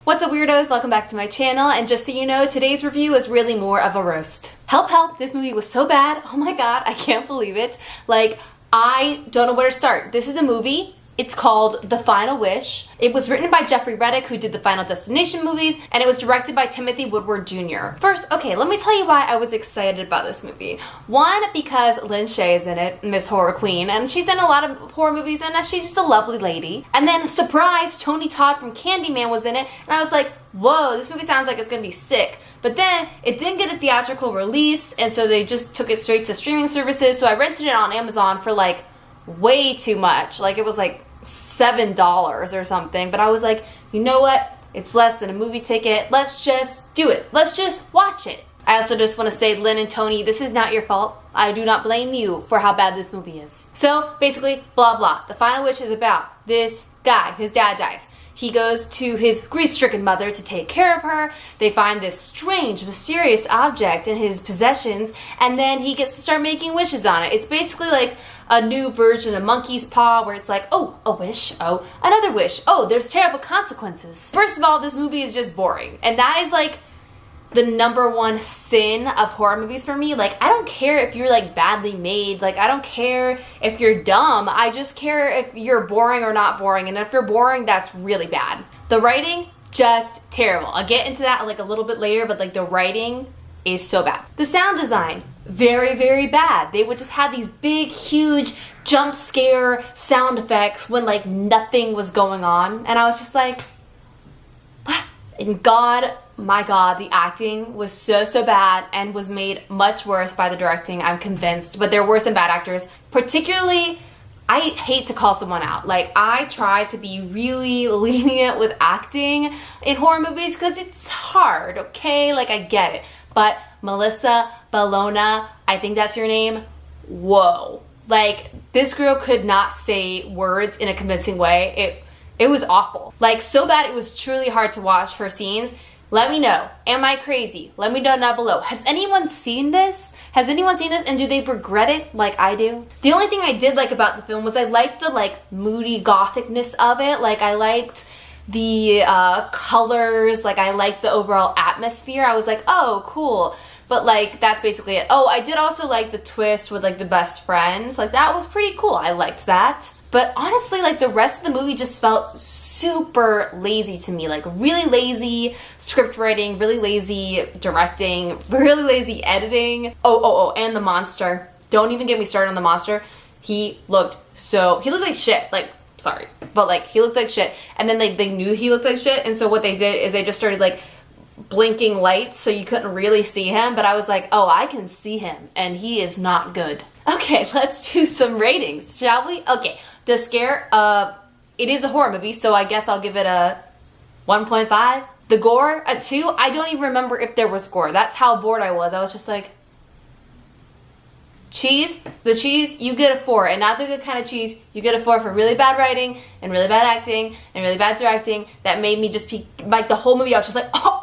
What's up, weirdos? Welcome back to my channel, and just so you know, today's review is really more of a roast. Help, help, this movie was so bad. Oh my god, I can't believe it. Like, I don't know where to start. This is a movie. It's called The Final Wish. It was written by Jeffrey Reddick, who did the Final Destination movies, and it was directed by Timothy Woodward Jr. First, okay, let me tell you why I was excited about this movie. One, because Lynn Shay is in it, Miss Horror Queen, and she's in a lot of horror movies, and she's just a lovely lady. And then, surprise, Tony Todd from Candyman was in it, and I was like, whoa, this movie sounds like it's gonna be sick. But then, it didn't get a theatrical release, and so they just took it straight to streaming services, so I rented it on Amazon for like, way too much. Like, it was like $7 or something, but I was like, you know what? It's less than a movie ticket. Let's just do it. Let's just watch it. I also just want to say, Lynn and Tony, this is not your fault. I do not blame you for how bad this movie is. So, basically, blah blah. The Final Wish is about this guy. His dad dies. He goes to his grief-stricken mother to take care of her. They find this strange, mysterious object in his possessions, and then he gets to start making wishes on it. It's basically like a new version of Monkey's Paw, where it's like, oh, a wish, oh, another wish, oh, there's terrible consequences. First of all, this movie is just boring, and that is like the #1 sin of horror movies for me. Like, I don't care if you're like badly made, like I don't care if you're dumb, I just care if you're boring or not boring, and if you're boring, that's really bad. The writing, just terrible. I'll get into that like a little bit later, but like the writing is so bad. The sound design, very, very bad. They would just have these big, huge jump scare sound effects when like nothing was going on, and I was just like, what? And God, my god, the acting was so bad and was made much worse by the directing, I'm convinced. But there were some bad actors. Particularly, I hate to call someone out. Like, I try to be really lenient with acting in horror movies because it's hard, okay? Like, I get it. But Melissa Bellona, I think that's your name, whoa. Like, this girl could not say words in a convincing way. It was awful. Like, so bad it was truly hard to watch her scenes. Let me know. Am I crazy? Let me know down below. Has anyone seen this? Has anyone seen this, and do they regret it like I do? The only thing I did like about the film was I liked the like moody gothicness of it. Like, I liked the colors, like I liked the overall atmosphere. I was like, oh, cool. But like, that's basically it. Oh, I did also like the twist with like the best friends. Like, that was pretty cool. I liked that. But honestly, like, the rest of the movie just felt super lazy to me. Like, really lazy script writing, really lazy directing, really lazy editing. Oh, and the monster. Don't even get me started on the monster. He looked like shit. Like, sorry, but like, he looked like shit. And then they knew he looked like shit, and so what they did is they just started like blinking lights so you couldn't really see him. But I was like, oh, I can see him, and he is not good. Okay, let's do some ratings, shall we? Okay, The Scare, it is a horror movie, so I guess I'll give it a 1.5. The gore, a 2. I don't even remember if there was gore. That's how bored I was. I was just like, cheese, the cheese, you get a 4, and not the good kind of cheese. You get a 4 for really bad writing, and really bad acting, and really bad directing. That made me just like, the whole movie, I was just like, oh,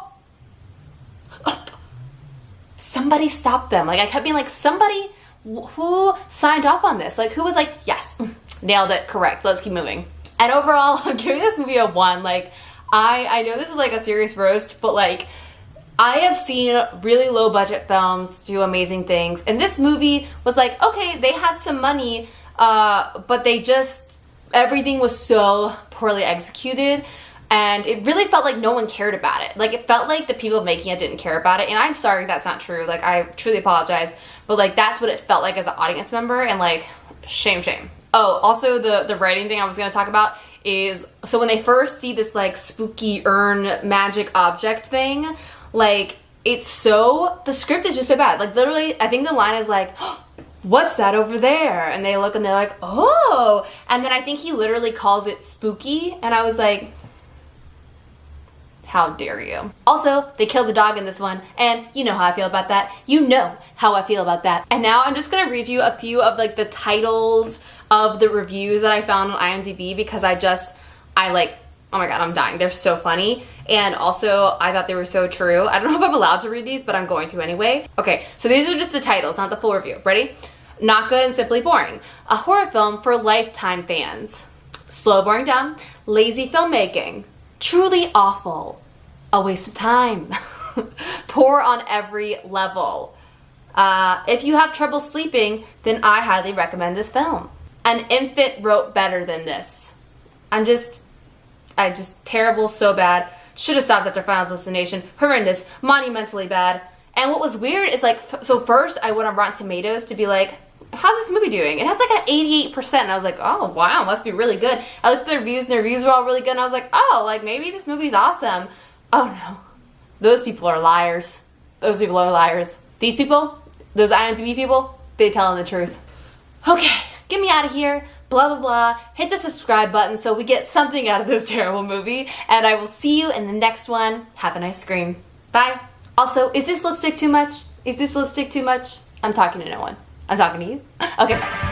somebody stop them. Like, I kept being like, somebody who signed off on this? Like, who was like, yes, nailed it, correct, let's keep moving. And overall, I'm giving this movie a 1. Like, I know this is like a serious roast, but like, I have seen really low budget films do amazing things, and this movie was like, okay, they had some money, but they just, everything was so poorly executed. And it really felt like no one cared about it. Like, it felt like the people making it didn't care about it. And I'm sorry if that's not true. Like, I truly apologize. But like, that's what it felt like as an audience member. And like, shame. Oh, also the writing thing I was gonna talk about is, so when they first see this like spooky urn magic object thing, like, the script is just so bad. Like, literally, I think the line is like, oh, what's that over there? And they look and they're like, oh. And then I think he literally calls it spooky. And I was like, how dare you? Also, they killed the dog in this one, and you know how I feel about that. You know how I feel about that. And now I'm just gonna read you a few of like the titles of the reviews that I found on IMDb, because I like, oh my god, I'm dying. They're so funny. And also, I thought they were so true. I don't know if I'm allowed to read these, but I'm going to anyway. Okay, so these are just the titles, not the full review. Ready? Not Good and Simply Boring. A horror film for Lifetime fans. Slow, boring, dumb. Lazy filmmaking. Truly awful. a waste of time. Poor on every level. If you have trouble sleeping, then I highly recommend this film. An infant wrote better than this. I just terrible, so bad. Should have stopped after Final Destination. Horrendous, monumentally bad. And what was weird is like, so first I went on Rotten Tomatoes to be like, how's this movie doing? It has like an 88%. And I was like, oh wow, must be really good. I looked at the reviews and the reviews were all really good. And I was like, oh, like maybe this movie's awesome. Oh no, those people are liars. Those people are liars. These people, those IMDb people, they telling the truth. Okay, get me out of here. Blah, blah, blah. Hit the subscribe button so we get something out of this terrible movie. And I will see you in the next one. Have a nice scream. Bye. Also, is this lipstick too much? Is this lipstick too much? I'm talking to no one. I'm talking to you. Okay, bye.